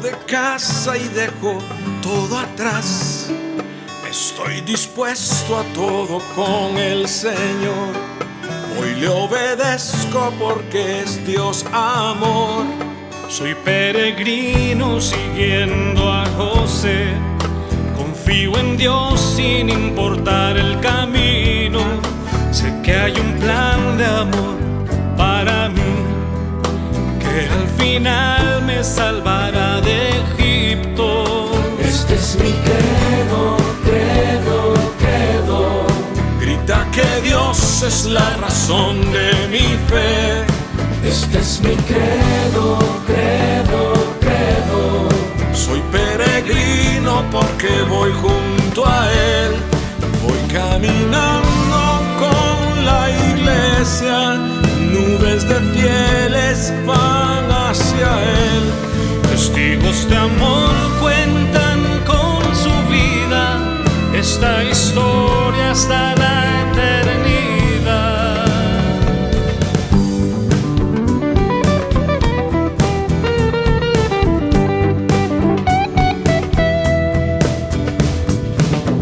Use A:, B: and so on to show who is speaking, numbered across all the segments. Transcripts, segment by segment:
A: de casa y dejo todo atrás. Estoy dispuesto a todo con el Señor. Hoy le obedezco porque es Dios amor.
B: Soy peregrino siguiendo a José. Confío en Dios sin importar el camino. Sé que hay un plan de amor para mí, que al final me salvará de Egipto.
C: Este es mi credo, credo, credo.
A: Grita que Dios es la razón de mi fe.
C: Este es mi credo, credo, credo.
A: Soy peregrino porque voy junto a Él. Voy caminando con la iglesia. Nubes de fieles van hacia Él.
B: Testigos de amor cuentan con su vida esta historia hasta la eternidad.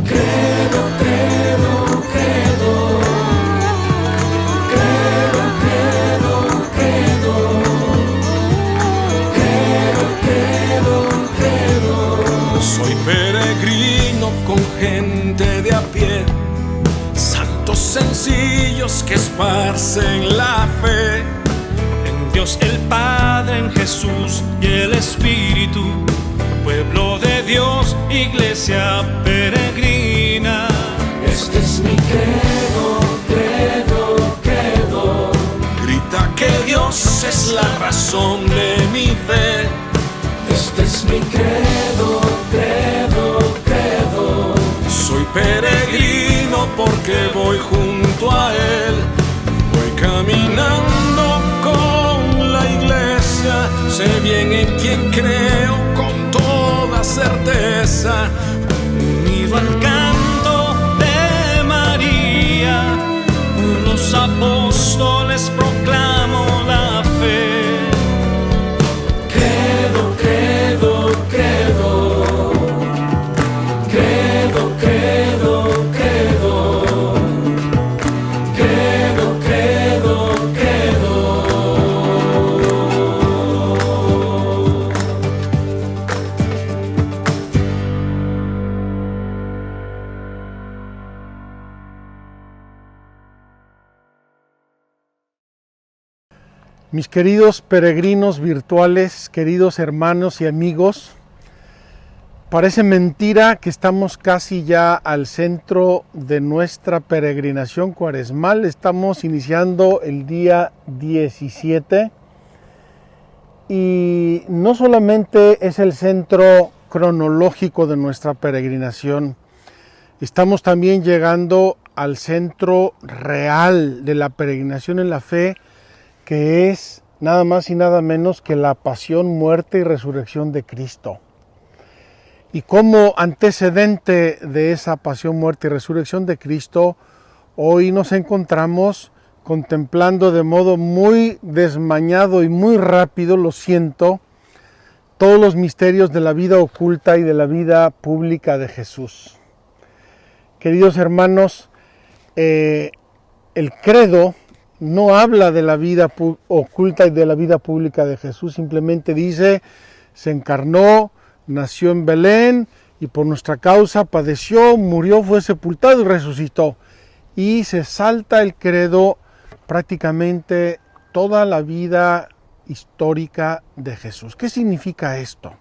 C: Credo, credo, credo. Credo, credo, credo. Credo, credo, credo.
A: Soy peregrino con gente de a pie, santos sencillos que esparcen la fe.
B: En Dios el Padre, en Jesús y el Espíritu, pueblo de Dios, iglesia peregrina.
C: Este es mi credo, credo, credo.
A: Grita que Dios es la razón de mi fe.
C: Este es mi credo, credo, credo.
A: Soy peregrino porque voy junto a Él. Voy caminando con la iglesia. Sé bien en quién creo con toda certeza.
B: Unido al canto de María, los apóstoles proclamo la fe.
C: Credo, credo, credo. Credo, credo, credo. Credo, credo, credo.
D: Mis queridos peregrinos virtuales, queridos hermanos y amigos, parece mentira que estamos casi ya al centro de nuestra peregrinación cuaresmal. Estamos iniciando el día 17 y no solamente es el centro cronológico de nuestra peregrinación, estamos también llegando al centro real de la peregrinación en la fe, que es nada más y nada menos que la pasión, muerte y resurrección de Cristo. Y como antecedente de esa pasión, muerte y resurrección de Cristo, hoy nos encontramos contemplando de modo muy desmañado y muy rápido, lo siento, todos los misterios de la vida oculta y de la vida pública de Jesús. Queridos hermanos, el credo no habla de la vida oculta y de la vida pública de Jesús, simplemente dice, se encarnó, nació en Belén y por nuestra causa padeció, murió, fue sepultado y resucitó. Y se salta el credo prácticamente toda la vida histórica de Jesús. ¿Qué significa esto?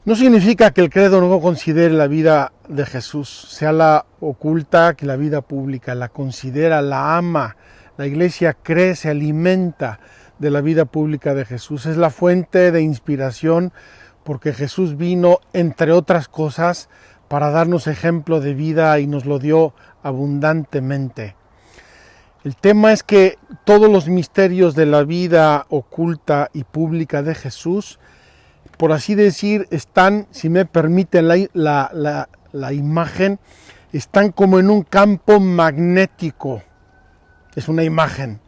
D: No significa que el credo no considere la vida de Jesús, sea la oculta que la vida pública, la considera, la ama. La iglesia cree, se alimenta de la vida pública de Jesús. Es la fuente de inspiración porque Jesús vino, entre otras cosas, para darnos ejemplo de vida y nos lo dio abundantemente. El tema es que todos los misterios de la vida oculta y pública de Jesús, por así decir, están, si me permiten la imagen, están como en un campo magnético. Es una imagen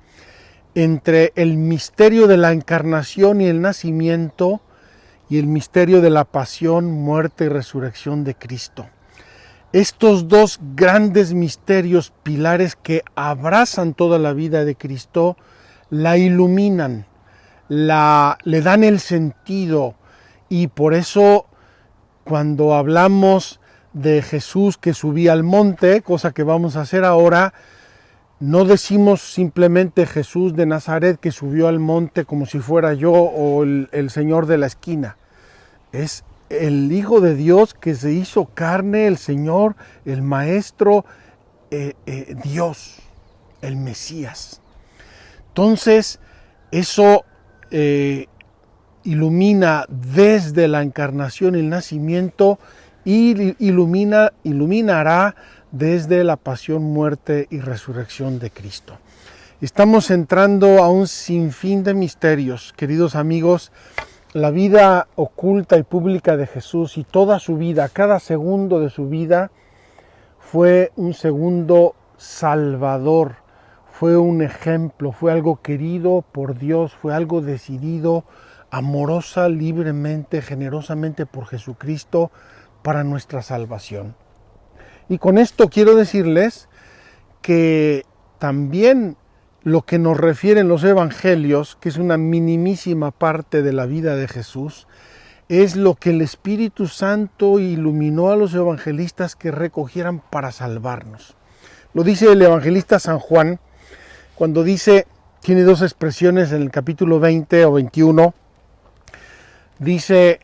D: entre el misterio de la encarnación y el nacimiento y el misterio de la pasión, muerte y resurrección de Cristo. Estos dos grandes misterios, pilares que abrazan toda la vida de Cristo, la iluminan, le dan el sentido, y por eso cuando hablamos de Jesús que subía al monte, cosa que vamos a hacer ahora, no decimos simplemente Jesús de Nazaret que subió al monte como si fuera yo o el Señor de la esquina. Es el Hijo de Dios que se hizo carne, el Señor, el Maestro, Dios, el Mesías. Entonces, eso ilumina desde la encarnación y el nacimiento, y iluminará desde la pasión, muerte y resurrección de Cristo. Estamos entrando a un sinfín de misterios, queridos amigos. La vida oculta y pública de Jesús y toda su vida, cada segundo de su vida, fue un segundo salvador, fue un ejemplo, fue algo querido por Dios, fue algo decidido amorosa, libremente, generosamente por Jesucristo para nuestra salvación. Y con esto quiero decirles que también lo que nos refieren los evangelios, que es una minimísima parte de la vida de Jesús, es lo que el Espíritu Santo iluminó a los evangelistas que recogieran para salvarnos. Lo dice el evangelista San Juan, cuando dice, tiene dos expresiones en el capítulo 20 o 21, dice,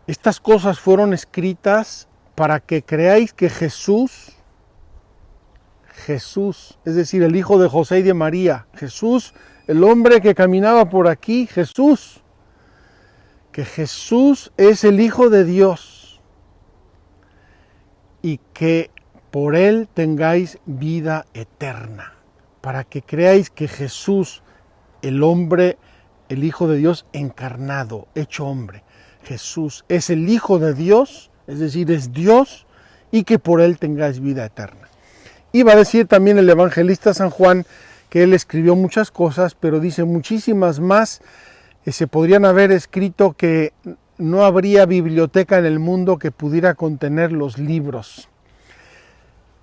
D: estas cosas fueron escritas para que creáis que Jesús, es decir, el hijo de José y de María, Jesús, el hombre que caminaba por aquí, Jesús, que Jesús es el Hijo de Dios y que por él tengáis vida eterna, para que creáis que Jesús, el hombre, el Hijo de Dios encarnado, hecho hombre, Jesús es el Hijo de Dios, es decir, es Dios, y que por él tengáis vida eterna. Y va a decir también el evangelista San Juan que él escribió muchas cosas, pero dice muchísimas más se podrían haber escrito, que no habría biblioteca en el mundo que pudiera contener los libros.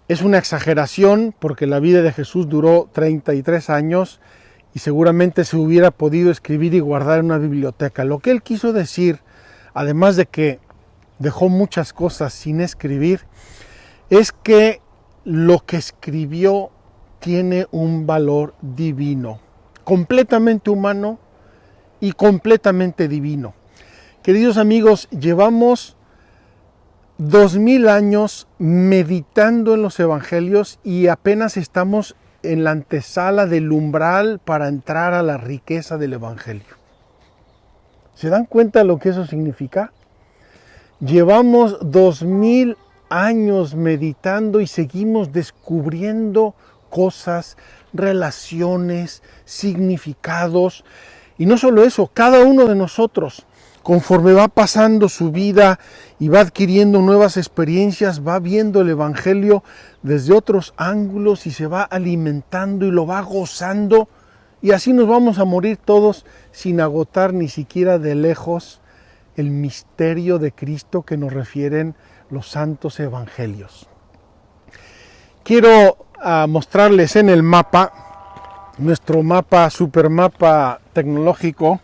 D: Es una exageración porque la vida de Jesús duró 33 años y seguramente se hubiera podido escribir y guardar en una biblioteca. Lo que él quiso decir, además de que dejó muchas cosas sin escribir, es que lo que escribió tiene un valor divino, completamente humano y completamente divino. Queridos amigos, llevamos 2000 años meditando en los evangelios y apenas estamos en la antesala del umbral para entrar a la riqueza del evangelio. ¿Se dan cuenta de lo que eso significa? Llevamos 2000 años meditando y seguimos descubriendo cosas, relaciones, significados. Y no solo eso, cada uno de nosotros, conforme va pasando su vida y va adquiriendo nuevas experiencias, va viendo el evangelio desde otros ángulos y se va alimentando y lo va gozando. Y así nos vamos a morir todos sin agotar ni siquiera de lejos el misterio de Cristo que nos refieren los santos evangelios. Quiero mostrarles en el mapa, nuestro mapa, supermapa tecnológico,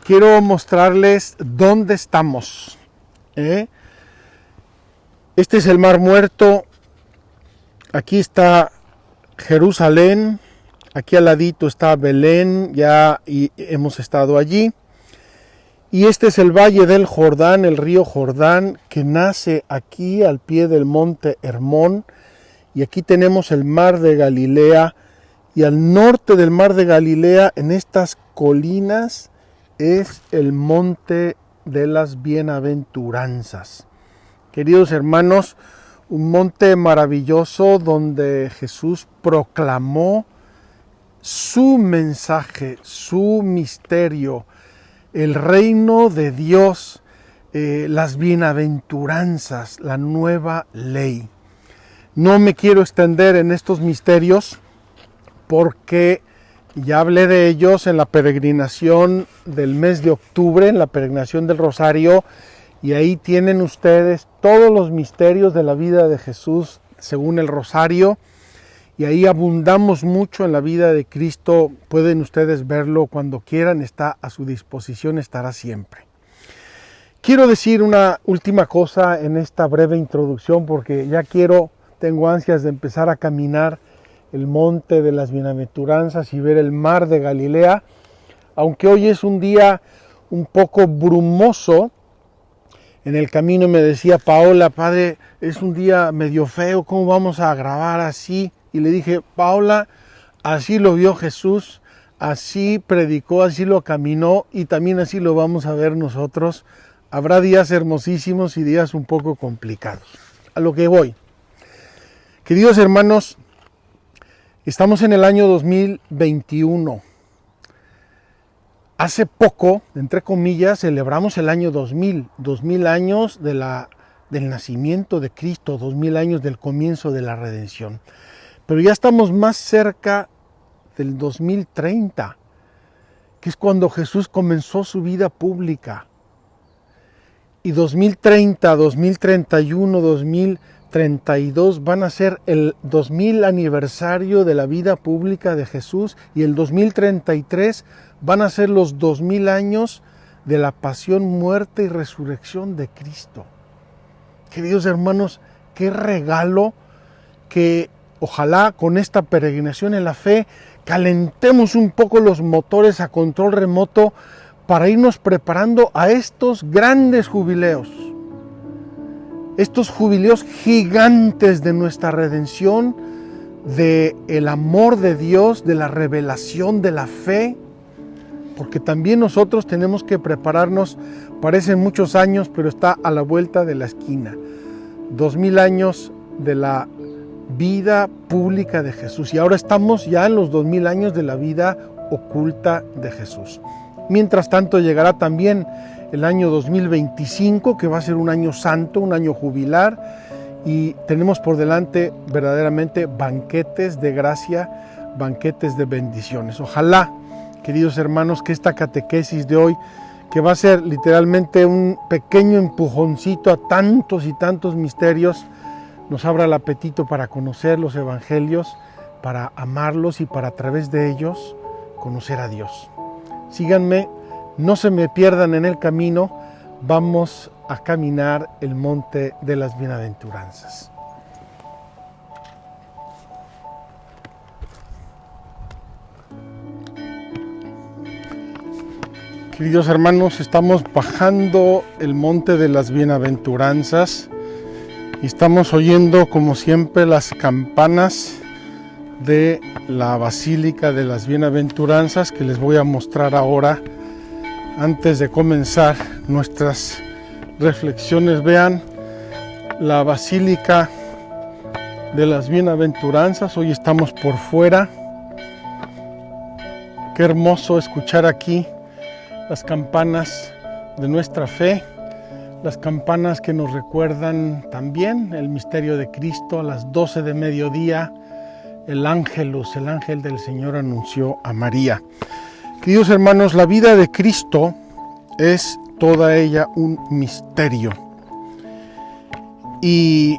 D: quiero mostrarles dónde estamos. Este es el Mar Muerto, aquí está Jerusalén, aquí al ladito está Belén, ya hemos estado allí. Y este es el valle del Jordán, el río Jordán, que nace aquí al pie del monte Hermón. Y aquí tenemos el mar de Galilea. Y al norte del mar de Galilea, en estas colinas, es el monte de las bienaventuranzas. Queridos hermanos, un monte maravilloso donde Jesús proclamó su mensaje, su misterio, el reino de Dios, las bienaventuranzas, la nueva ley. No me quiero extender en estos misterios porque Ya hablé de ellos en la peregrinación del mes de octubre, en la peregrinación del Rosario, y ahí tienen ustedes todos los misterios de la vida de Jesús según el Rosario, y ahí abundamos mucho en la vida de Cristo. Pueden ustedes verlo cuando quieran, está a su disposición, estará siempre. Quiero decir una última cosa en esta breve introducción, porque ya tengo ansias de empezar a caminar el monte de las bienaventuranzas y ver el mar de Galilea. Aunque hoy es un día un poco brumoso, en el camino me decía Paola: padre, es un día medio feo, ¿cómo vamos a grabar así? Y le dije: Paola, así lo vio Jesús, así predicó, así lo caminó, y también así lo vamos a ver nosotros. Habrá días hermosísimos y días un poco complicados. A lo que voy. Queridos hermanos, estamos en el año 2021. Hace poco, entre comillas, celebramos el año 2000 años del nacimiento de Cristo, 2000 años del comienzo de la redención. Pero ya estamos más cerca del 2030, que es cuando Jesús comenzó su vida pública. Y 2030, 2031, 2032 van a ser el 2000 aniversario de la vida pública de Jesús, y el 2033 van a ser los 2000 años de la pasión, muerte y resurrección de Cristo. Queridos hermanos, qué regalo, que ojalá con esta peregrinación en la fe calentemos un poco los motores a control remoto para irnos preparando a estos grandes jubileos. Estos jubileos gigantes de nuestra redención, del amor de Dios, de la revelación de la fe, porque también nosotros tenemos que prepararnos. Parecen muchos años, pero está a la vuelta de la esquina. 2000 años de la vida pública de Jesús, y ahora estamos ya en los 2000 años de la vida oculta de Jesús. Mientras tanto llegará también el año 2025, que va a ser un año santo, un año jubilar, y tenemos por delante verdaderamente banquetes de gracia, banquetes de bendiciones. Ojalá, queridos hermanos, que esta catequesis de hoy, que va a ser literalmente un pequeño empujoncito a tantos y tantos misterios, nos abra el apetito para conocer los evangelios, para amarlos y para a través de ellos conocer a Dios. Síganme, no se me pierdan en el camino. Vamos a caminar el monte de las bienaventuranzas. Queridos hermanos, estamos bajando el monte de las bienaventuranzas y estamos oyendo, como siempre, las campanas de la Basílica de las Bienaventuranzas, que les voy a mostrar ahora antes de comenzar nuestras reflexiones. Vean la Basílica de las Bienaventuranzas. Hoy estamos por fuera. Qué hermoso escuchar aquí las campanas de nuestra fe, las campanas que nos recuerdan también el misterio de Cristo. A las 12 de mediodía, el ángelus, el ángel del Señor, anunció a María. Queridos hermanos, la vida de Cristo es toda ella un misterio. Y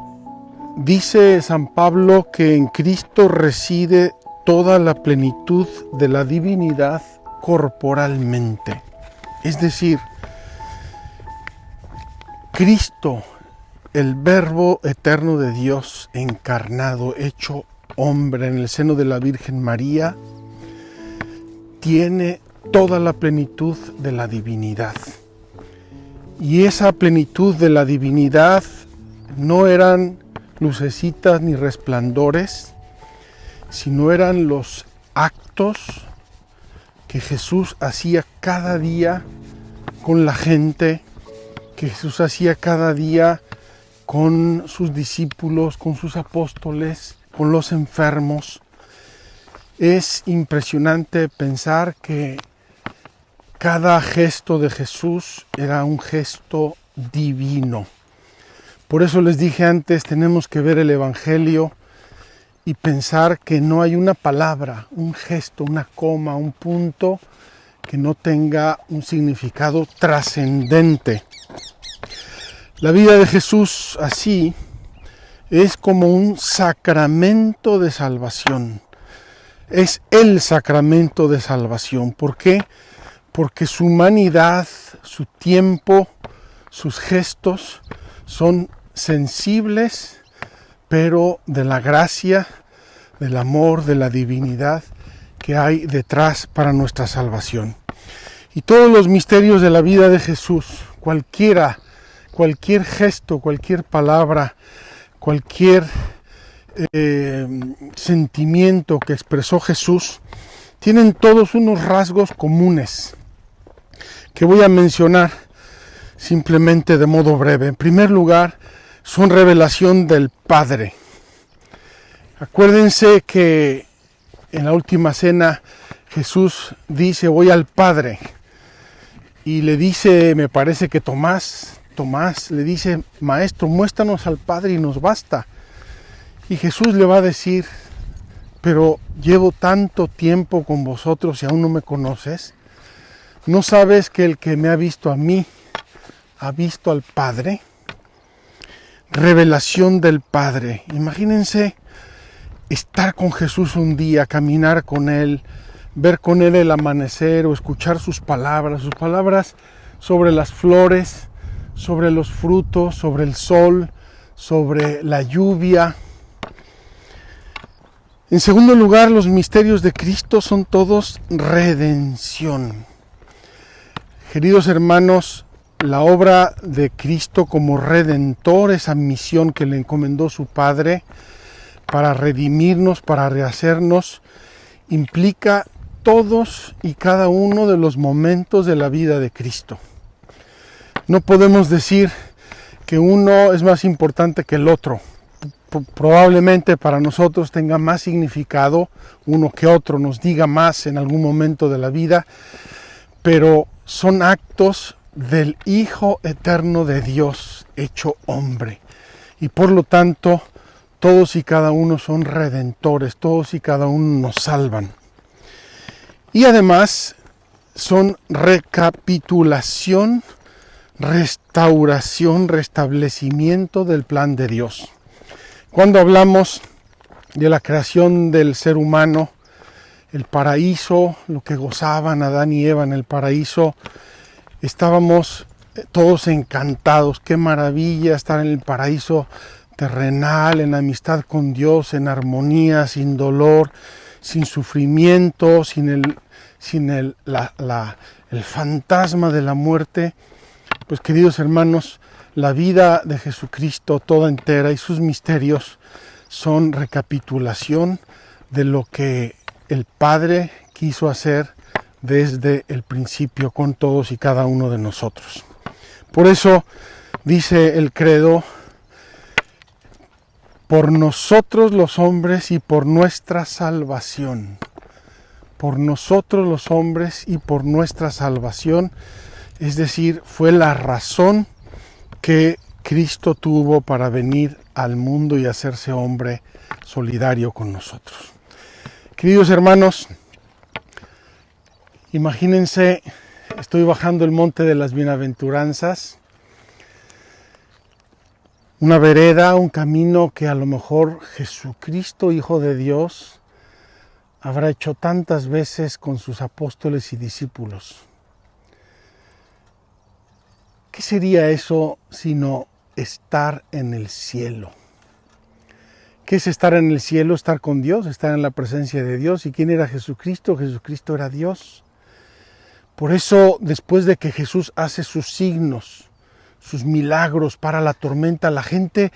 D: dice San Pablo que en Cristo reside toda la plenitud de la divinidad corporalmente. Es decir, Cristo, el Verbo eterno de Dios encarnado, hecho hombre en el seno de la Virgen María, tiene toda la plenitud de la divinidad. Y esa plenitud de la divinidad no eran lucecitas ni resplandores, sino eran los actos que Jesús hacía cada día con la gente, que Jesús hacía cada día con sus discípulos, con sus apóstoles, con los enfermos. Es impresionante pensar que cada gesto de Jesús era un gesto divino. Por eso les dije antes, tenemos que ver el Evangelio y pensar que no hay una palabra, un gesto, una coma, un punto que no tenga un significado trascendente. La vida de Jesús así es como un sacramento de salvación. Es el sacramento de salvación. ¿Por qué? Porque su humanidad, su tiempo, sus gestos son sensibles, pero de la gracia, del amor, de la divinidad que hay detrás para nuestra salvación. Y todos los misterios de la vida de Jesús, cualquier gesto, cualquier palabra, cualquier sentimiento que expresó Jesús, tienen todos unos rasgos comunes que voy a mencionar simplemente de modo breve. En primer lugar, son revelación del Padre. Acuérdense que en la última cena Jesús dice: voy al Padre, y le dice, me parece que Tomás le dice: Maestro, muéstranos al Padre y nos basta. Y Jesús le va a decir: pero llevo tanto tiempo con vosotros y aún no me conoces. ¿No sabes que el que me ha visto a mí ha visto al Padre? Revelación del Padre. Imagínense estar con Jesús un día, caminar con Él, ver con Él el amanecer o escuchar sus palabras sobre las flores, sobre los frutos, sobre el sol, sobre la lluvia. En segundo lugar, los misterios de Cristo son todos redención. Queridos hermanos, la obra de Cristo como Redentor, esa misión que le encomendó su Padre para redimirnos, para rehacernos, implica todos y cada uno de los momentos de la vida de Cristo. No podemos decir que uno es más importante que el otro. Probablemente para nosotros tenga más significado uno que otro, nos diga más en algún momento de la vida, pero son actos del Hijo eterno de Dios hecho hombre, y por lo tanto todos y cada uno son redentores, todos y cada uno nos salvan. Y además son recapitulación, restauración, restablecimiento del plan de Dios. Cuando hablamos de la creación del ser humano, el paraíso, lo que gozaban Adán y Eva en el paraíso, estábamos todos encantados. Qué maravilla estar en el paraíso terrenal, en amistad con Dios, en armonía, sin dolor, sin sufrimiento, sin el fantasma de la muerte. Pues queridos hermanos, la vida de Jesucristo toda entera y sus misterios son recapitulación de lo que el Padre quiso hacer desde el principio con todos y cada uno de nosotros. Por eso dice el credo: por nosotros los hombres y por nuestra salvación. Por nosotros los hombres y por nuestra salvación. Es decir, fue la razón que Cristo tuvo para venir al mundo y hacerse hombre solidario con nosotros. Queridos hermanos, imagínense, estoy bajando el monte de las bienaventuranzas, una vereda, un camino que a lo mejor Jesucristo, Hijo de Dios, habrá hecho tantas veces con sus apóstoles y discípulos. ¿Qué sería eso sino estar en el cielo? ¿Qué es estar en el cielo? Estar con Dios, estar en la presencia de Dios. ¿Y quién era Jesucristo? Jesucristo era Dios. Por eso, después de que Jesús hace sus signos, sus milagros para la tormenta, la gente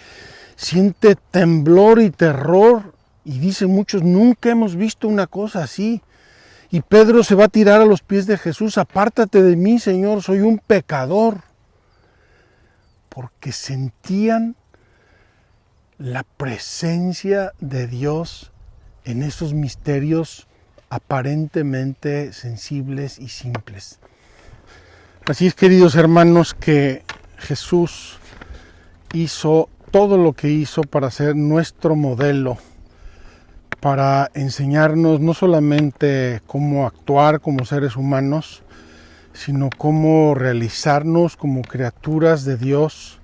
D: siente temblor y terror. Y dicen muchos: nunca hemos visto una cosa así. Y Pedro se va a tirar a los pies de Jesús: apártate de mí, Señor, soy un pecador. Porque sentían la presencia de Dios en esos misterios aparentemente sensibles y simples. Así es, queridos hermanos, que Jesús hizo todo lo que hizo para ser nuestro modelo, para enseñarnos no solamente cómo actuar como seres humanos, sino cómo realizarnos como criaturas de Dios,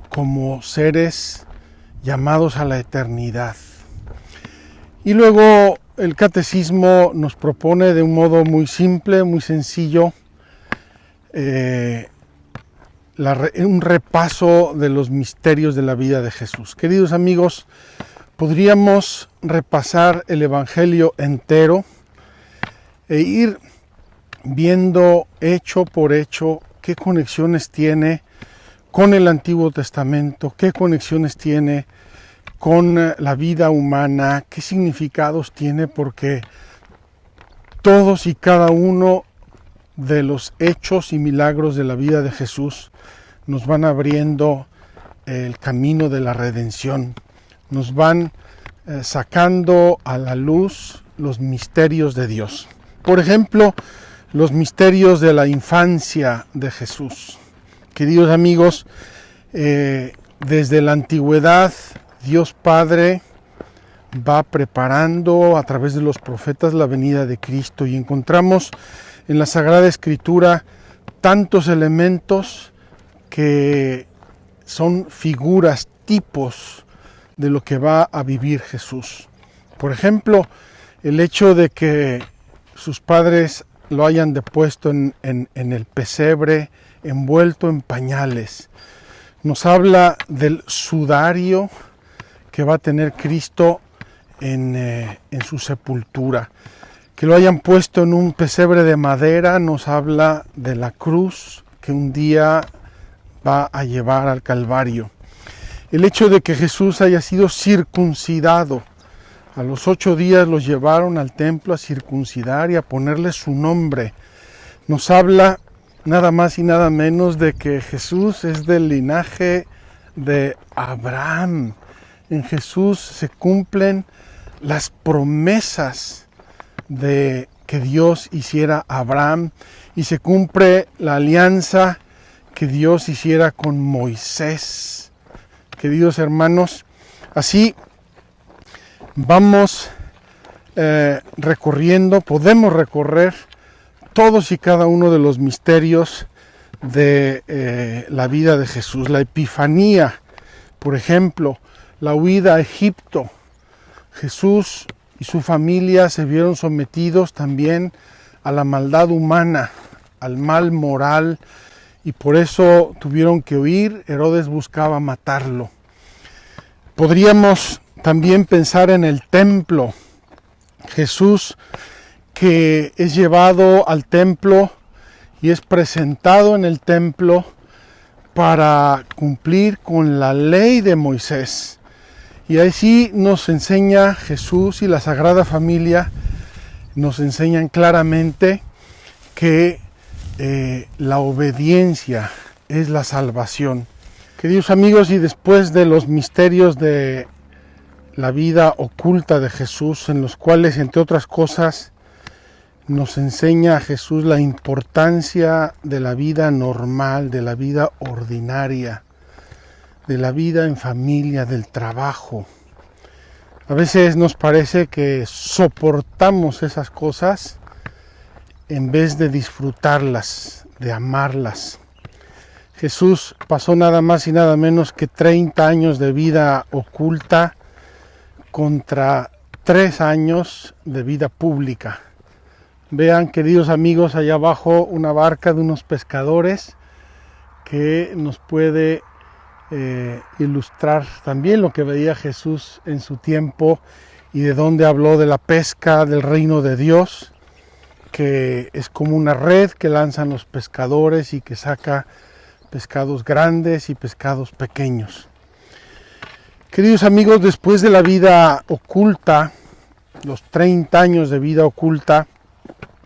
D: como seres llamados a la eternidad. Y luego el catecismo nos propone de un modo muy simple, muy sencillo, un repaso de los misterios de la vida de Jesús. Queridos amigos, podríamos repasar el Evangelio entero e ir viendo hecho por hecho qué conexiones tiene con el Antiguo Testamento, qué conexiones tiene con la vida humana, qué significados tiene, porque todos y cada uno de los hechos y milagros de la vida de Jesús nos van abriendo el camino de la redención, nos van sacando a la luz los misterios de Dios. Por ejemplo, los misterios de la infancia de Jesús. Queridos amigos, desde la antigüedad, Dios Padre va preparando a través de los profetas la venida de Cristo, y encontramos en la Sagrada Escritura tantos elementos que son figuras, tipos de lo que va a vivir Jesús. Por ejemplo, el hecho de que sus padres lo hayan depuesto en el pesebre, envuelto en pañales, nos habla del sudario que va a tener Cristo en su sepultura. Que lo hayan puesto en un pesebre de madera nos habla de la cruz que un día va a llevar al Calvario. El hecho de que Jesús haya sido circuncidado, a los 8 días los llevaron al templo a circuncidar y a ponerle su nombre, nos habla nada más y nada menos de que Jesús es del linaje de Abraham. En Jesús se cumplen las promesas de que Dios hiciera a Abraham, y se cumple la alianza que Dios hiciera con Moisés. Queridos hermanos, así vamos podemos recorrer todos y cada uno de los misterios de la vida de Jesús. La Epifanía, por ejemplo, la huida a Egipto. Jesús y su familia se vieron sometidos también a la maldad humana, al mal moral, y por eso tuvieron que huir. Herodes buscaba matarlo. Podríamos también pensar en el templo. Jesús, que es llevado al templo y es presentado en el templo para cumplir con la ley de Moisés. Y así nos enseña Jesús, y la Sagrada Familia nos enseñan claramente que la obediencia es la salvación. Queridos amigos, y después de los misterios de la vida oculta de Jesús, en los cuales, entre otras cosas, nos enseña a Jesús la importancia de la vida normal, de la vida ordinaria, de la vida en familia, del trabajo. A veces nos parece que soportamos esas cosas en vez de disfrutarlas, de amarlas. Jesús pasó nada más y nada menos que 30 años de vida oculta contra 3 años de vida pública. Vean, queridos amigos, allá abajo una barca de unos pescadores que nos puede ilustrar también lo que veía Jesús en su tiempo, y de donde habló de la pesca del reino de Dios, que es como una red que lanzan los pescadores y que saca pescados grandes y pescados pequeños. Queridos amigos, después de la vida oculta, los 30 años de vida oculta,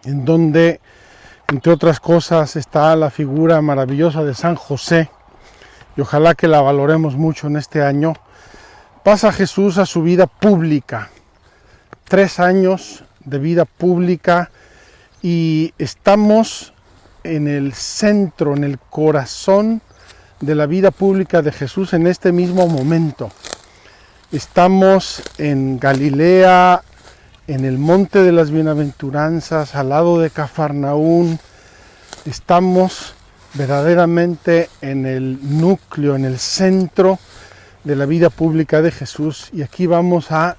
D: en donde, entre otras cosas, está la figura maravillosa de San José, y ojalá que la valoremos mucho en este año, pasa Jesús a su vida pública. 3 años de vida pública, y estamos en el centro, en el corazón de la vida pública de Jesús en este mismo momento. Estamos en Galilea, en el Monte de las Bienaventuranzas, al lado de Cafarnaún. Estamos verdaderamente en el núcleo, en el centro de la vida pública de Jesús. Y aquí vamos a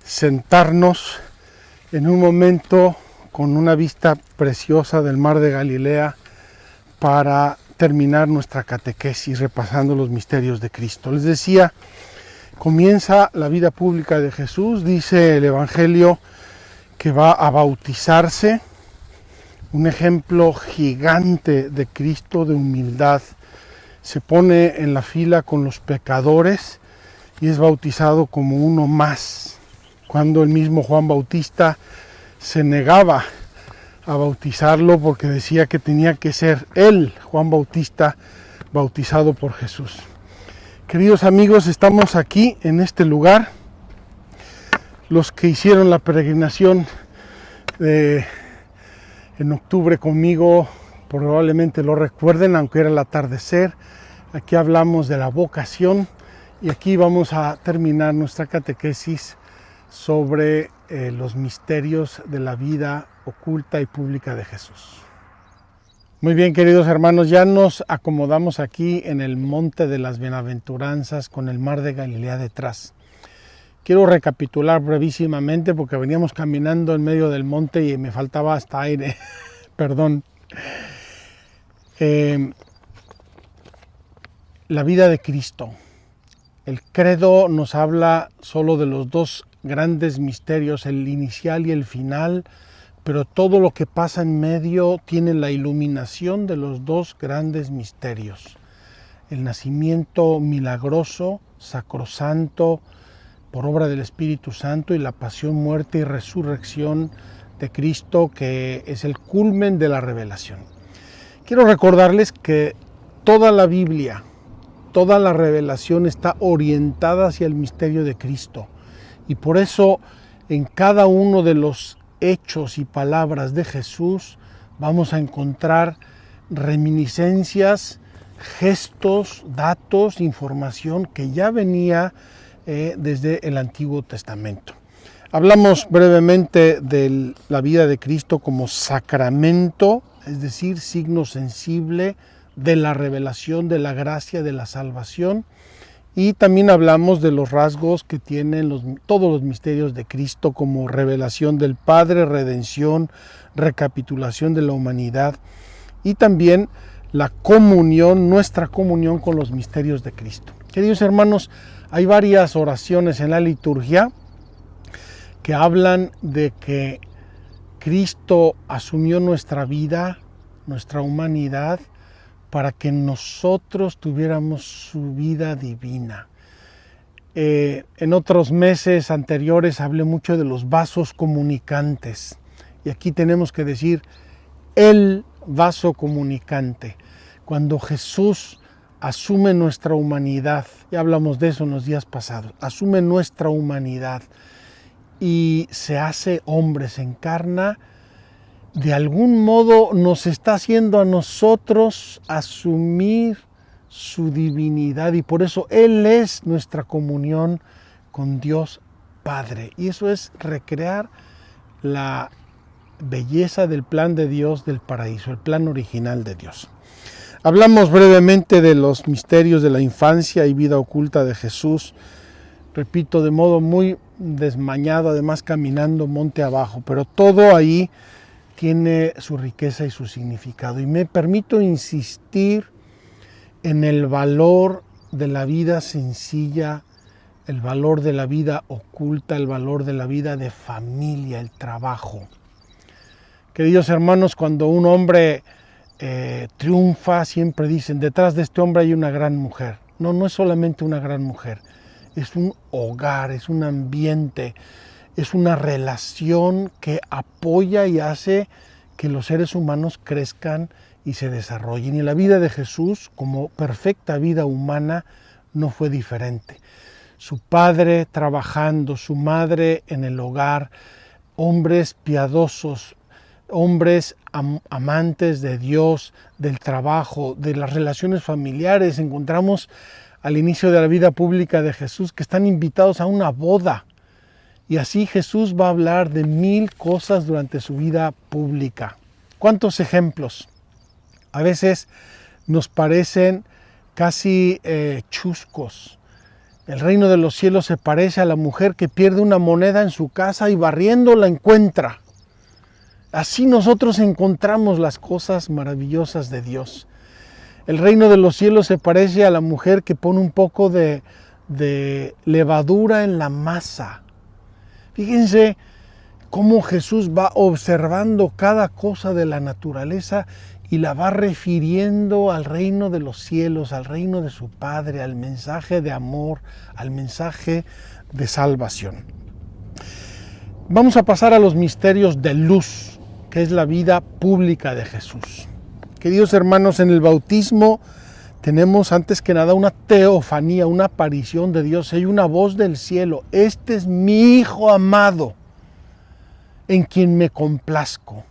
D: sentarnos en un momento con una vista preciosa del mar de Galilea para terminar nuestra catequesis repasando los misterios de Cristo. Les decía, comienza la vida pública de Jesús. Dice el Evangelio que va a bautizarse, un ejemplo gigante de Cristo, de humildad. Se pone en la fila con los pecadores y es bautizado como uno más, cuando el mismo Juan Bautista se negaba a bautizarlo porque decía que tenía que ser él, Juan Bautista, bautizado por Jesús. Queridos amigos, estamos aquí en este lugar. Los que hicieron la peregrinación en octubre conmigo probablemente lo recuerden, aunque era el atardecer. Aquí hablamos de la vocación y aquí vamos a terminar nuestra catequesis sobre los misterios de la vida oculta y pública de Jesús. Muy bien, queridos hermanos, ya nos acomodamos aquí en el Monte de las Bienaventuranzas con el mar de Galilea detrás. Quiero recapitular brevísimamente porque veníamos caminando en medio del monte y me faltaba hasta aire. Perdón. La vida de Cristo. El credo nos habla solo de los dos grandes misterios, el inicial y el final, pero todo lo que pasa en medio tiene la iluminación de los dos grandes misterios. El nacimiento milagroso, sacrosanto, por obra del Espíritu Santo, y la pasión, muerte y resurrección de Cristo, que es el culmen de la revelación. Quiero recordarles que toda la Biblia, toda la revelación está orientada hacia el misterio de Cristo. Y por eso en cada uno de los hechos y palabras de Jesús vamos a encontrar reminiscencias, gestos, datos, información que ya venía desde el Antiguo Testamento. Hablamos brevemente de la vida de Cristo como sacramento, es decir, signo sensible de la revelación, de la gracia, de la salvación. Y también hablamos de los rasgos que tienen todos los misterios de Cristo, como revelación del Padre, redención, recapitulación de la humanidad y también la comunión, nuestra comunión con los misterios de Cristo. Queridos hermanos, hay varias oraciones en la liturgia que hablan de que Cristo asumió nuestra vida, nuestra humanidad, para que nosotros tuviéramos su vida divina. En otros meses anteriores hablé mucho de los vasos comunicantes y aquí tenemos que decir el vaso comunicante. Cuando Jesús asume nuestra humanidad, ya hablamos de eso en los días pasados, asume nuestra humanidad y se hace hombre, se encarna, de algún modo nos está haciendo a nosotros asumir su divinidad y por eso Él es nuestra comunión con Dios Padre. Y eso es recrear la belleza del plan de Dios del paraíso, el plan original de Dios. Hablamos brevemente de los misterios de la infancia y vida oculta de Jesús, repito, de modo muy desmañado, además caminando monte abajo, pero todo ahí tiene su riqueza y su significado. Y me permito insistir en el valor de la vida sencilla, el valor de la vida oculta, el valor de la vida de familia, el trabajo. Queridos hermanos, cuando un hombre triunfa, siempre dicen, detrás de este hombre hay una gran mujer. No, no es solamente una gran mujer, es un hogar, es un ambiente, es una relación que apoya y hace que los seres humanos crezcan y se desarrollen. Y la vida de Jesús, como perfecta vida humana, no fue diferente. Su padre trabajando, su madre en el hogar, hombres piadosos, hombres amantes de Dios, del trabajo, de las relaciones familiares. Encontramos al inicio de la vida pública de Jesús, que están invitados a una boda. Y así Jesús va a hablar de 1000 cosas durante su vida pública. ¿Cuántos ejemplos? A veces nos parecen casi chuscos. El reino de los cielos se parece a la mujer que pierde una moneda en su casa y barriendo la encuentra. Así nosotros encontramos las cosas maravillosas de Dios. El reino de los cielos se parece a la mujer que pone un poco de levadura en la masa. Fíjense cómo Jesús va observando cada cosa de la naturaleza y la va refiriendo al reino de los cielos, al reino de su Padre, al mensaje de amor, al mensaje de salvación. Vamos a pasar a los misterios de luz, que es la vida pública de Jesús. Queridos hermanos, en el bautismo tenemos antes que nada una teofanía, una aparición de Dios. Hay una voz del cielo: este es mi Hijo amado, en quien me complazco.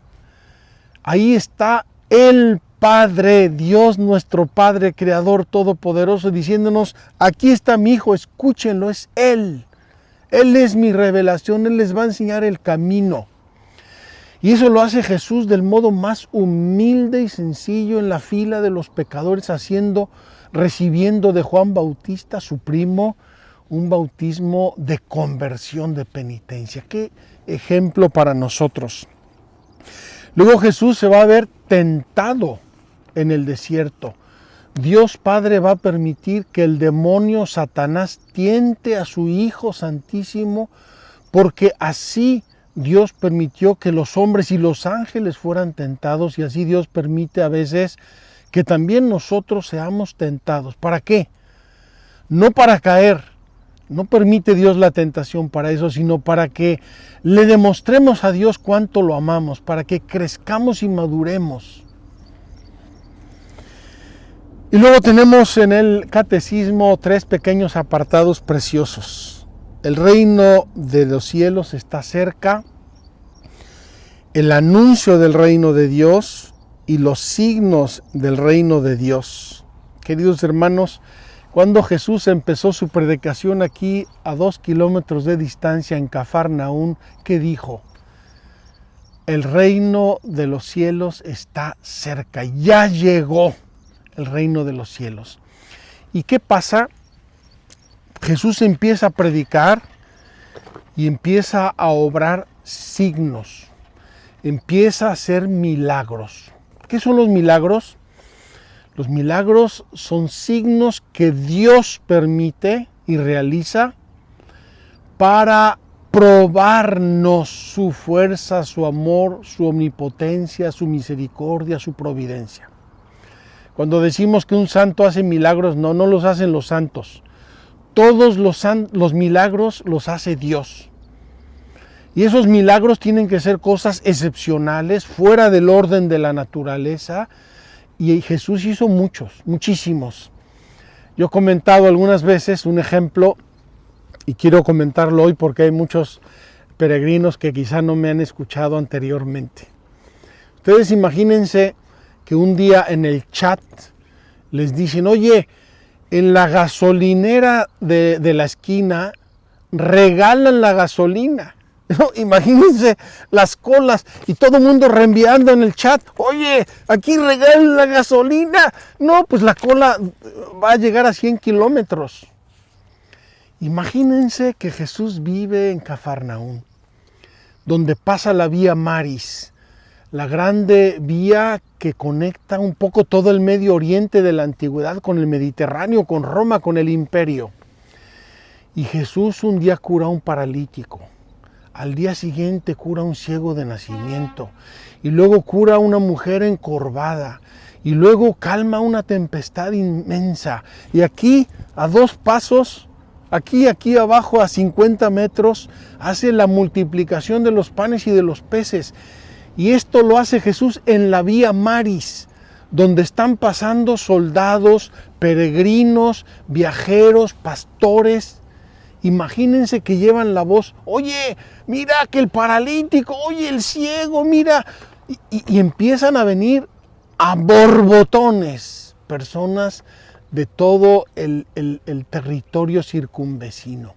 D: Ahí está el Padre, Dios nuestro Padre, Creador Todopoderoso, diciéndonos: aquí está mi Hijo, escúchenlo, es Él. Él es mi revelación, Él les va a enseñar el camino. Y eso lo hace Jesús del modo más humilde y sencillo en la fila de los pecadores, recibiendo de Juan Bautista, su primo, un bautismo de conversión, de penitencia. Qué ejemplo para nosotros. Luego Jesús se va a ver tentado en el desierto. Dios Padre va a permitir que el demonio Satanás tiente a su Hijo Santísimo, porque así Dios permitió que los hombres y los ángeles fueran tentados, y así Dios permite a veces que también nosotros seamos tentados. ¿Para qué? No para caer. No permite Dios la tentación para eso, sino para que le demostremos a Dios cuánto lo amamos, para que crezcamos y maduremos. Y luego tenemos en el catecismo 3 pequeños apartados preciosos. El reino de los cielos está cerca, el anuncio del reino de Dios y los signos del reino de Dios. Queridos hermanos, cuando Jesús empezó su predicación aquí a 2 kilómetros de distancia en Cafarnaún, ¿qué dijo? El reino de los cielos está cerca, ya llegó el reino de los cielos. ¿Y qué pasa? Jesús empieza a predicar y empieza a obrar signos, empieza a hacer milagros. ¿Qué son los milagros? Los milagros son signos que Dios permite y realiza para probarnos su fuerza, su amor, su omnipotencia, su misericordia, su providencia. Cuando decimos que un santo hace milagros, no los hacen los santos. Todos los milagros los hace Dios. Y esos milagros tienen que ser cosas excepcionales, fuera del orden de la naturaleza. Y Jesús hizo muchísimos. Yo he comentado algunas veces un ejemplo, y quiero comentarlo hoy porque hay muchos peregrinos que quizá no me han escuchado anteriormente. Ustedes imagínense que un día en el chat les dicen: oye, en la gasolinera de la esquina regalan la gasolina. No, imagínense las colas y todo el mundo reenviando en el chat: oye, aquí regalan la gasolina. No, pues la cola va a llegar a 100 kilómetros. Imagínense que Jesús vive en Cafarnaún, donde pasa la vía Maris, la grande vía que conecta un poco todo el Medio Oriente de la antigüedad con el Mediterráneo, con Roma, con el Imperio. Y Jesús un día cura a un paralítico, al día siguiente cura a un ciego de nacimiento, y luego cura a una mujer encorvada, y luego calma una tempestad inmensa. Y aquí, a 2 pasos, aquí abajo a 50 metros, hace la multiplicación de los panes y de los peces. Y esto lo hace Jesús en la vía Maris, donde están pasando soldados, peregrinos, viajeros, pastores. Imagínense que llevan la voz: oye, mira que el paralítico, oye, el ciego, mira. Y empiezan a venir a borbotones personas de todo el territorio circunvecino.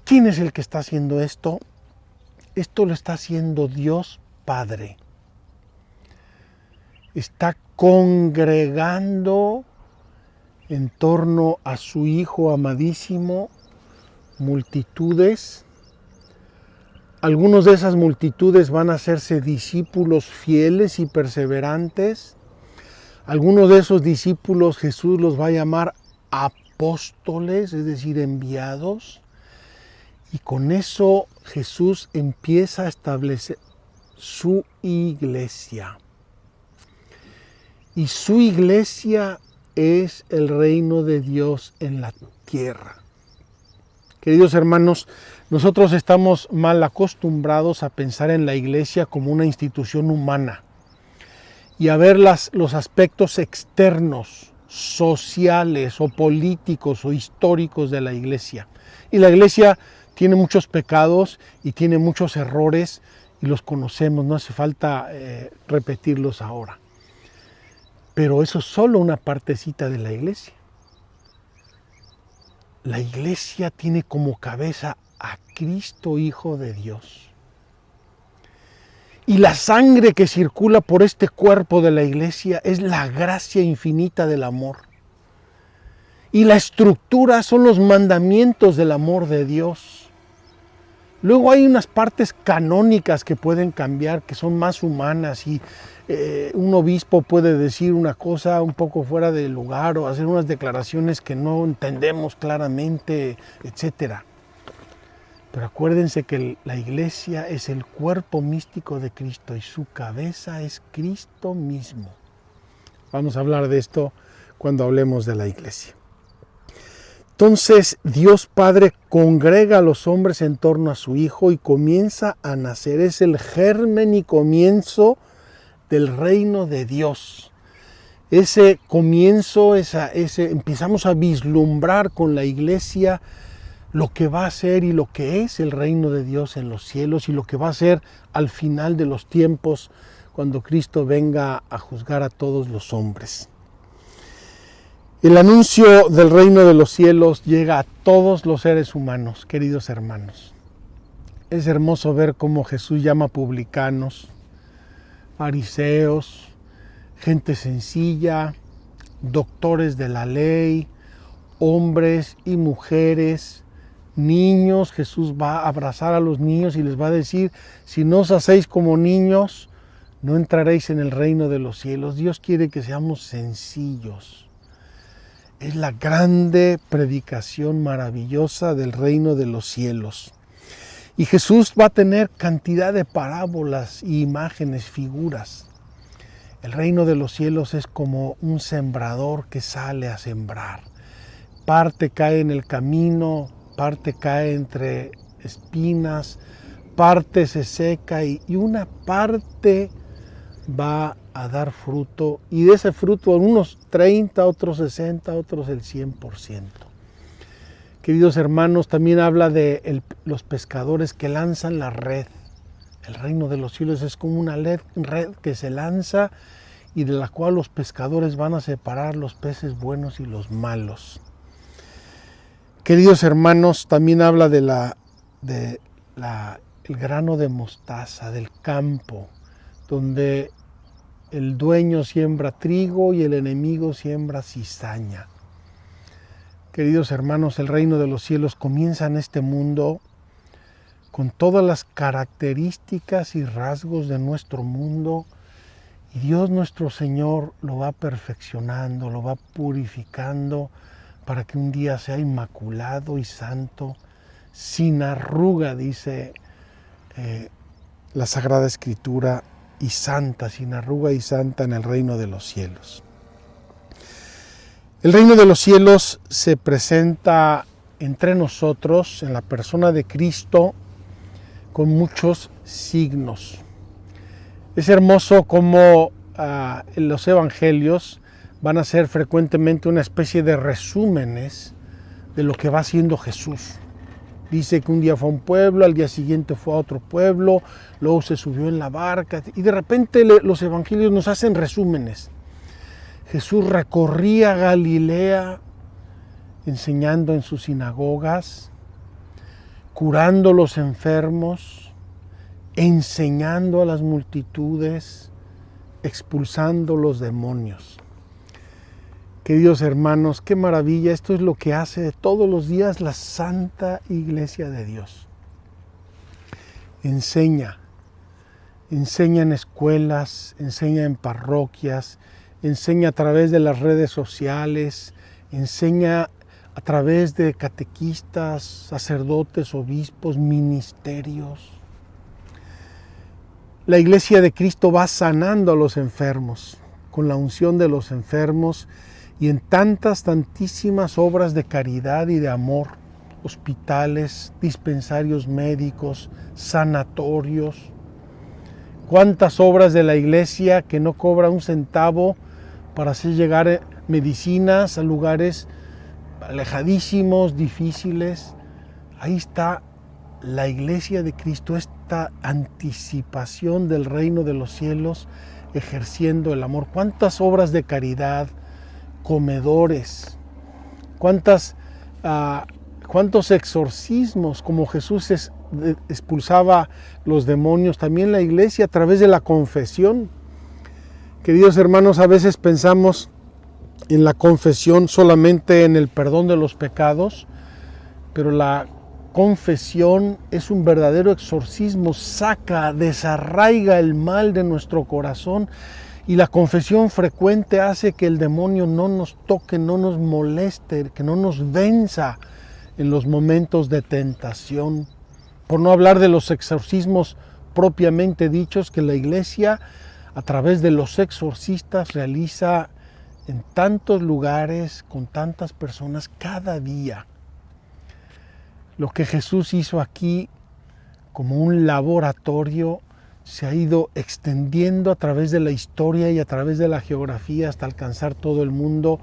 D: ¿Quién es el que está haciendo esto? Esto lo está haciendo Dios Padre. Está congregando en torno a su Hijo amadísimo multitudes. Algunos de esas multitudes van a hacerse discípulos fieles y perseverantes. Algunos de esos discípulos Jesús los va a llamar apóstoles, es decir, enviados. Y con eso Jesús empieza a establecer su iglesia. Y su iglesia es el reino de Dios en la tierra. Queridos hermanos, nosotros estamos mal acostumbrados a pensar en la iglesia como una institución humana y a ver los aspectos externos, sociales o políticos o históricos de la iglesia. Y la iglesia tiene muchos pecados y tiene muchos errores y los conocemos, no hace falta repetirlos ahora. Pero eso es solo una partecita de la iglesia. La iglesia tiene como cabeza a Cristo, Hijo de Dios. Y la sangre que circula por este cuerpo de la iglesia es la gracia infinita del amor. Y la estructura son los mandamientos del amor de Dios. Luego hay unas partes canónicas que pueden cambiar, que son más humanas y un obispo puede decir una cosa un poco fuera de lugar o hacer unas declaraciones que no entendemos claramente, etc. Pero acuérdense que la iglesia es el cuerpo místico de Cristo y su cabeza es Cristo mismo. Vamos a hablar de esto cuando hablemos de la iglesia. Entonces Dios Padre congrega a los hombres en torno a su Hijo y comienza a nacer. Es el germen y comienzo del reino de Dios. Ese comienzo, empezamos a vislumbrar con la iglesia lo que va a ser y lo que es el reino de Dios en los cielos y lo que va a ser al final de los tiempos cuando Cristo venga a juzgar a todos los hombres. El anuncio del reino de los cielos llega a todos los seres humanos, queridos hermanos. Es hermoso ver cómo Jesús llama publicanos, fariseos, gente sencilla, doctores de la ley, hombres y mujeres, niños. Jesús va a abrazar a los niños y les va a decir, si no os hacéis como niños, no entraréis en el reino de los cielos. Dios quiere que seamos sencillos. Es la grande predicación maravillosa del reino de los cielos. Y Jesús va a tener cantidad de parábolas, imágenes, figuras. El reino de los cielos es como un sembrador que sale a sembrar. Parte cae en el camino, parte cae entre espinas, parte se seca y una parte va a dar fruto. Y de ese fruto unos 30, otros 60, otros el 100%. Queridos hermanos, también habla de los pescadores que lanzan la red. El reino de los cielos es como una red que se lanza y de la cual los pescadores van a separar los peces buenos y los malos. Queridos hermanos, también habla el grano de mostaza, del campo, donde el dueño siembra trigo y el enemigo siembra cizaña. Queridos hermanos, el reino de los cielos comienza en este mundo con todas las características y rasgos de nuestro mundo y Dios nuestro Señor lo va perfeccionando, lo va purificando para que un día sea inmaculado y santo, sin arruga, dice la Sagrada Escritura, y santa, sin arruga y santa en el reino de los cielos. El reino de los cielos se presenta entre nosotros, en la persona de Cristo, con muchos signos. Es hermoso cómo los evangelios van a ser frecuentemente una especie de resúmenes de lo que va haciendo Jesús. Dice que un día fue a un pueblo, al día siguiente fue a otro pueblo, luego se subió en la barca y de repente los evangelios nos hacen resúmenes. Jesús recorría Galilea enseñando en sus sinagogas, curando los enfermos, enseñando a las multitudes, expulsando los demonios. Queridos hermanos, qué maravilla, esto es lo que hace todos los días la Santa Iglesia de Dios. Enseña en escuelas, enseña en parroquias, enseña a través de las redes sociales, enseña a través de catequistas, sacerdotes, obispos, ministerios. La Iglesia de Cristo va sanando a los enfermos, con la unción de los enfermos y en tantísimas obras de caridad y de amor, hospitales, dispensarios médicos, sanatorios. Cuántas obras de la Iglesia que no cobra un centavo para hacer llegar medicinas a lugares alejadísimos, difíciles. Ahí está la Iglesia de Cristo, esta anticipación del reino de los cielos, ejerciendo el amor. Cuántas obras de caridad, comedores, cuántos exorcismos, como Jesús expulsaba los demonios, también la Iglesia a través de la confesión. Queridos hermanos, a veces pensamos en la confesión solamente en el perdón de los pecados, pero la confesión es un verdadero exorcismo, desarraiga el mal de nuestro corazón, y la confesión frecuente hace que el demonio no nos toque, no nos moleste, que no nos venza en los momentos de tentación. Por no hablar de los exorcismos propiamente dichos que la Iglesia, a través de los exorcistas, realiza en tantos lugares, con tantas personas, cada día. Lo que Jesús hizo aquí como un laboratorio se ha ido extendiendo a través de la historia y a través de la geografía hasta alcanzar todo el mundo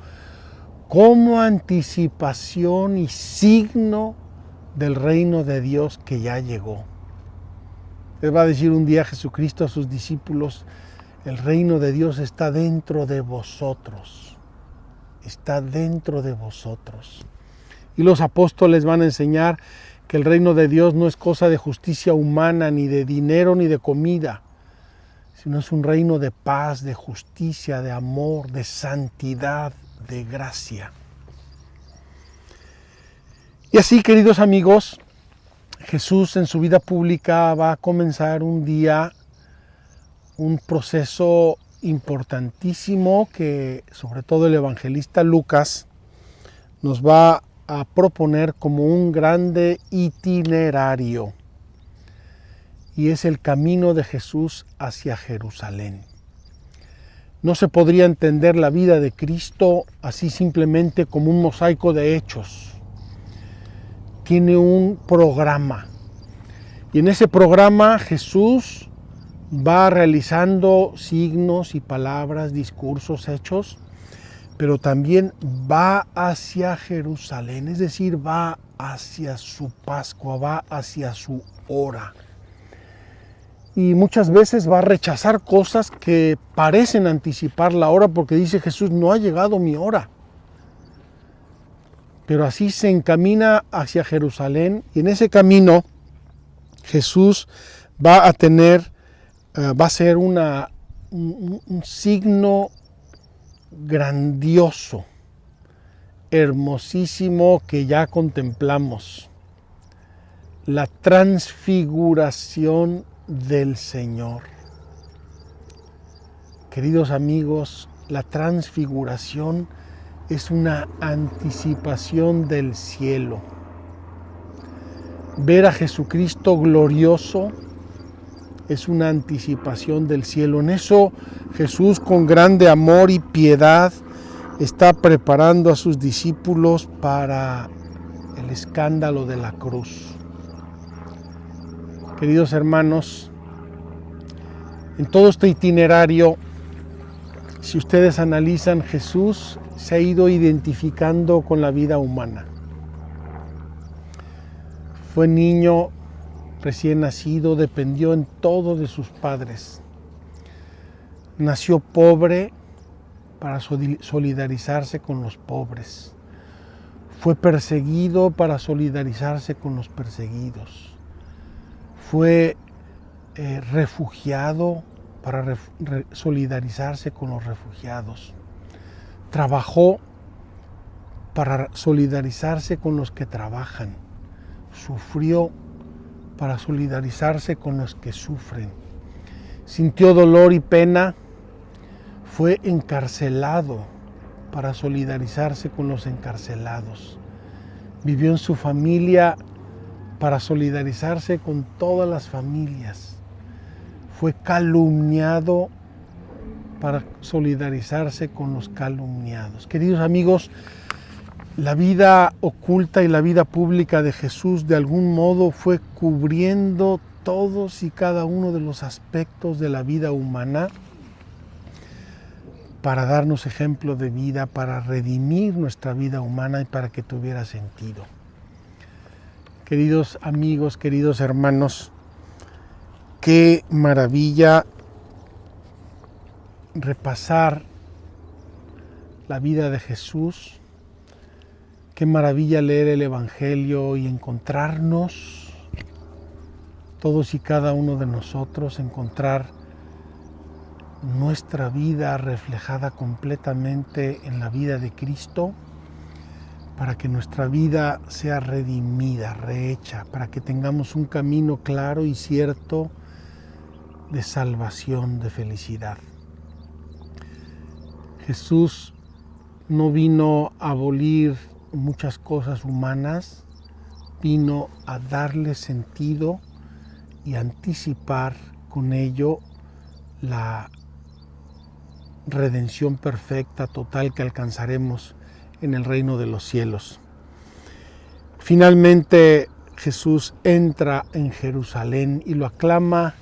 D: como anticipación y signo del reino de Dios que ya llegó. Les va a decir un día Jesucristo a sus discípulos: el reino de Dios está dentro de vosotros, está dentro de vosotros. Y los apóstoles van a enseñar que el reino de Dios no es cosa de justicia humana, ni de dinero, ni de comida, sino es un reino de paz, de justicia, de amor, de santidad, de gracia. Y así, queridos amigos, Jesús en su vida pública va a comenzar un día un proceso importantísimo que sobre todo el evangelista Lucas nos va a proponer como un grande itinerario, y es el camino de Jesús hacia Jerusalén. No se podría entender la vida de Cristo así simplemente como un mosaico de hechos. Tiene un programa, y en ese programa Jesús va realizando signos y palabras, discursos, hechos, pero también va hacia Jerusalén, es decir, va hacia su Pascua, va hacia su hora. Y muchas veces va a rechazar cosas que parecen anticipar la hora, porque dice Jesús: no ha llegado mi hora. Pero así se encamina hacia Jerusalén, y en ese camino Jesús va a ser un signo grandioso, hermosísimo, que ya contemplamos: la transfiguración del Señor. Queridos amigos, la transfiguración es una anticipación del cielo. Ver a Jesucristo glorioso es una anticipación del cielo. En eso Jesús, con grande amor y piedad, está preparando a sus discípulos para el escándalo de la cruz. Queridos hermanos, en todo este itinerario, si ustedes analizan, Jesús se ha ido identificando con la vida humana. Fue niño recién nacido, dependió en todo de sus padres. Nació pobre, para solidarizarse con los pobres. Fue perseguido para solidarizarse con los perseguidos. Fue refugiado para solidarizarse con los refugiados. Trabajó para solidarizarse con los que trabajan. Sufrió para solidarizarse con los que sufren. Sintió dolor y pena. Fue encarcelado para solidarizarse con los encarcelados. Vivió en su familia para solidarizarse con todas las familias. Fue calumniado para solidarizarse con los calumniados. Queridos amigos, la vida oculta y la vida pública de Jesús de algún modo fue cubriendo todos y cada uno de los aspectos de la vida humana para darnos ejemplo de vida, para redimir nuestra vida humana y para que tuviera sentido. Queridos amigos, queridos hermanos, qué maravilla repasar la vida de Jesús. Qué maravilla leer el Evangelio y encontrarnos, todos y cada uno de nosotros, encontrar nuestra vida reflejada completamente en la vida de Cristo, para que nuestra vida sea redimida, rehecha, para que tengamos un camino claro y cierto de salvación, de felicidad. Jesús no vino a abolir muchas cosas humanas, vino a darle sentido y anticipar con ello la redención perfecta, total, que alcanzaremos en el reino de los cielos. Finalmente Jesús entra en Jerusalén y lo aclama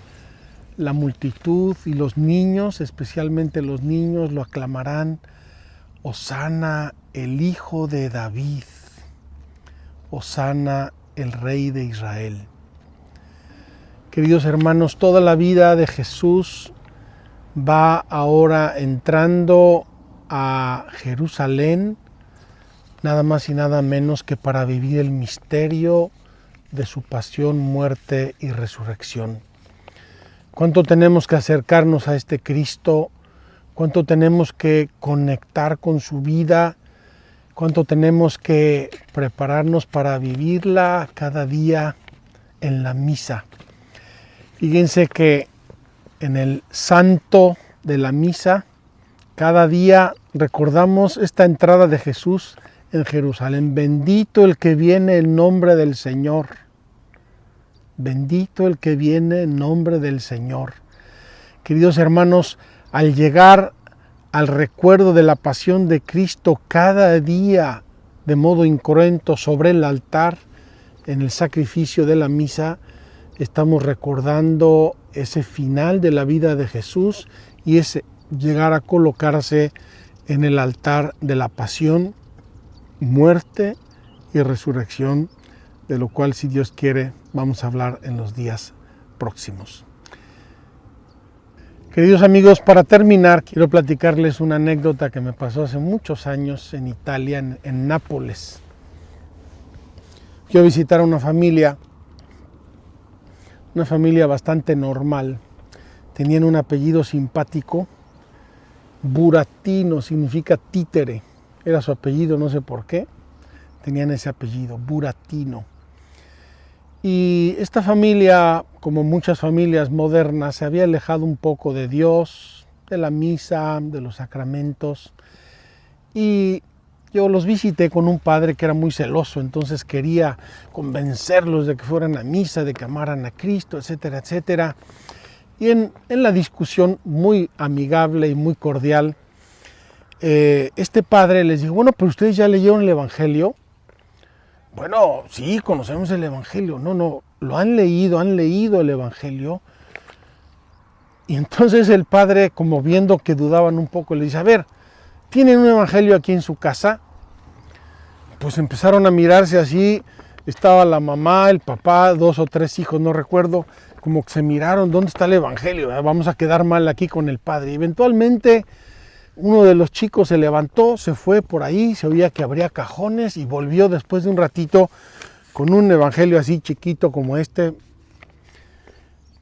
D: la multitud, y los niños, especialmente los niños, lo aclamarán: Hosana, el Hijo de David, Hosana, el Rey de Israel. Queridos hermanos, toda la vida de Jesús va ahora entrando a Jerusalén, nada más y nada menos que para vivir el misterio de su pasión, muerte y resurrección. ¿Cuánto tenemos que acercarnos a este Cristo? ¿Cuánto tenemos que conectar con su vida? ¿Cuánto tenemos que prepararnos para vivirla cada día en la misa? Fíjense que en el santo de la misa, cada día recordamos esta entrada de Jesús en Jerusalén. Bendito el que viene en nombre del Señor. Bendito el que viene en nombre del Señor. Queridos hermanos, al llegar al recuerdo de la pasión de Cristo cada día de modo incruento sobre el altar, en el sacrificio de la misa, estamos recordando ese final de la vida de Jesús y ese llegar a colocarse en el altar de la pasión, muerte y resurrección, de lo cual, si Dios quiere, vamos a hablar en los días próximos. Queridos amigos, para terminar, quiero platicarles una anécdota que me pasó hace muchos años en Italia, en Nápoles. Fui a visitar a una familia bastante normal. Tenían un apellido simpático. Burattino significa títere. Era su apellido, no sé por qué. Tenían ese apellido, Burattino. Y esta familia, como muchas familias modernas, se había alejado un poco de Dios, de la misa, de los sacramentos. Y yo los visité con un padre que era muy celoso, entonces quería convencerlos de que fueran a misa, de que amaran a Cristo, etcétera, etcétera. Y en la discusión muy amigable y muy cordial, este padre les dijo: bueno, pero ustedes ya leyeron el Evangelio. Bueno, sí, conocemos el Evangelio. No, lo han leído el Evangelio. Y entonces el padre, como viendo que dudaban un poco, le dice: a ver, ¿tienen un Evangelio aquí en su casa? Pues empezaron a mirarse así. Estaba la mamá, el papá, 2 o 3 hijos, no recuerdo, como que se miraron: ¿dónde está el Evangelio? Vamos a quedar mal aquí con el padre. Y eventualmente Uno de los chicos se levantó, se fue por ahí, se oía que abría cajones y volvió después de un ratito con un evangelio así chiquito como este.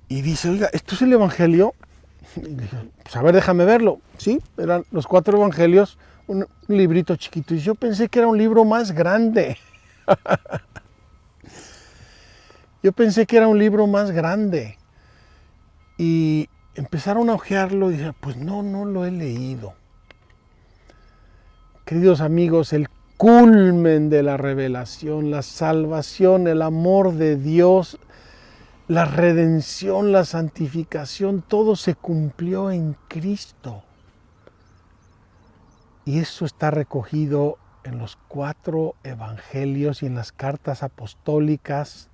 D: Y dice, oiga, ¿esto es el evangelio? Y dije, pues a ver, déjame verlo. Sí, eran los 4 evangelios, un librito chiquito. Y yo pensé que era un libro más grande. Yo pensé que era un libro más grande. Y empezaron a hojearlo y dije, pues no lo he leído. Queridos amigos, el culmen de la revelación, la salvación, el amor de Dios, la redención, la santificación, todo se cumplió en Cristo. Y eso está recogido en los 4 evangelios y en las cartas apostólicas.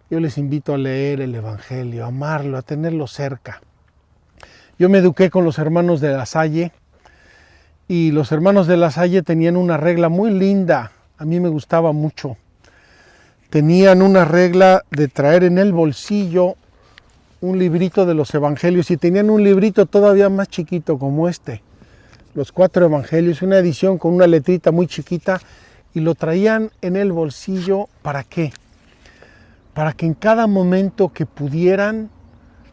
D: Yo les invito a leer el evangelio, a amarlo, a tenerlo cerca. Yo me eduqué con los hermanos de La Salle y los hermanos de La Salle tenían una regla muy linda, a mí me gustaba mucho. Tenían una regla de traer en el bolsillo un librito de los evangelios y tenían un librito todavía más chiquito como este, los 4 evangelios, una edición con una letrita muy chiquita y lo traían en el bolsillo. ¿Para qué? Para que en cada momento que pudieran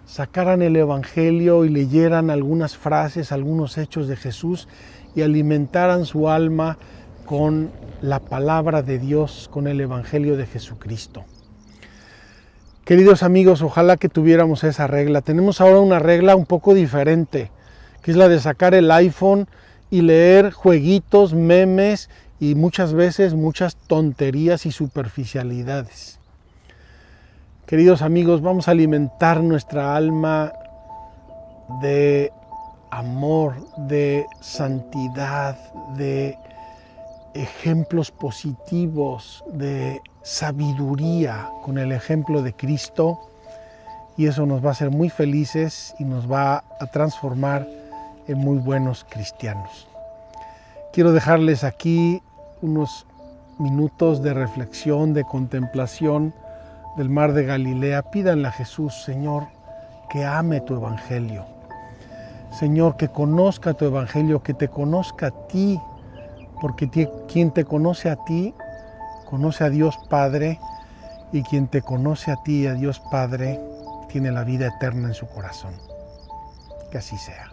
D: sacaran el evangelio y leyeran algunas frases, algunos hechos de Jesús y alimentaran su alma con la palabra de Dios, con el evangelio de Jesucristo. Queridos amigos, ojalá que tuviéramos esa regla. Tenemos ahora una regla un poco diferente, que es la de sacar el iPhone y leer jueguitos, memes y muchas veces muchas tonterías y superficialidades. Queridos amigos, vamos a alimentar nuestra alma de amor, de santidad, de ejemplos positivos, de sabiduría con el ejemplo de Cristo, y eso nos va a hacer muy felices y nos va a transformar en muy buenos cristianos. Quiero dejarles aquí unos minutos de reflexión, de contemplación del mar de Galilea. Pídanle a Jesús, Señor, que ame tu evangelio. Señor, que conozca tu evangelio, que te conozca a ti, porque quien te conoce a ti, conoce a Dios Padre, y quien te conoce a ti y a Dios Padre, tiene la vida eterna en su corazón. Que así sea.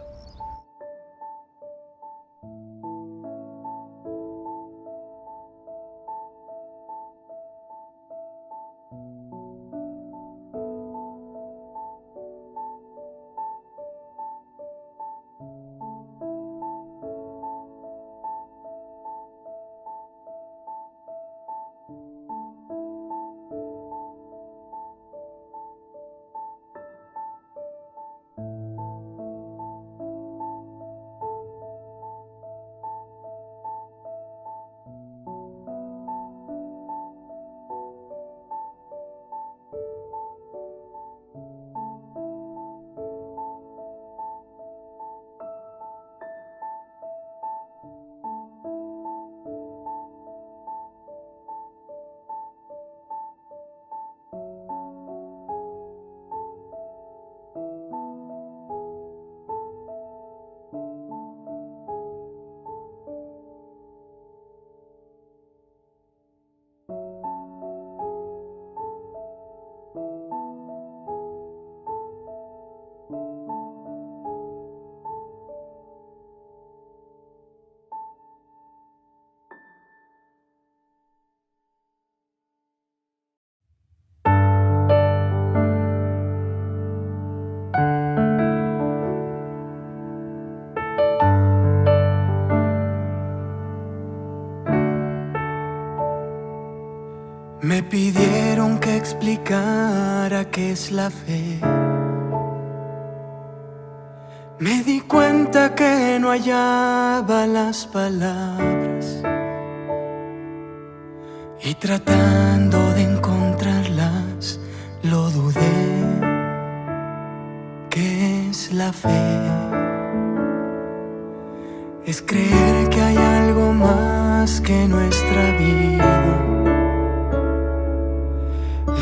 E: Me pidieron que explicara qué es la fe. Me di cuenta que no hallaba las palabras y tratando de encontrarlas lo dudé. ¿Qué es la fe? Es creer que hay algo más que nuestra vida.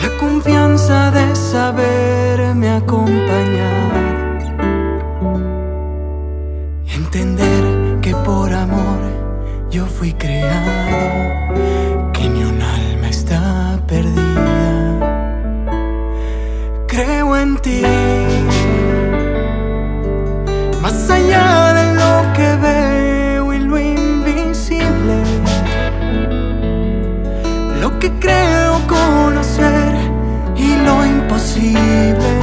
E: La confianza de saberme acompañar, entender yo fui creado, que ni un alma está perdida. Creo en ti, más allá de lo que veo y lo invisible, lo que creo conocer y lo imposible.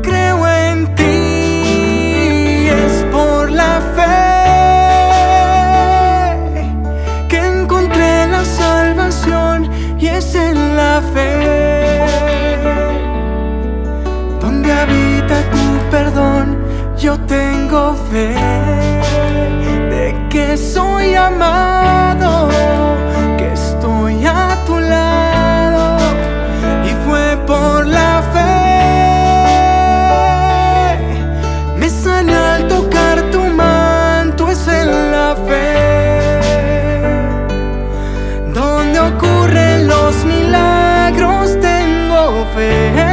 E: Creo en ti, es por la fe que encontré la salvación, y es en la fe donde habita tu perdón. Yo tengo fe de que soy amado, que estoy a tu lado, y fue por la fe. Me sané al tocar tu manto, es en la fe donde ocurren los milagros. Tengo fe.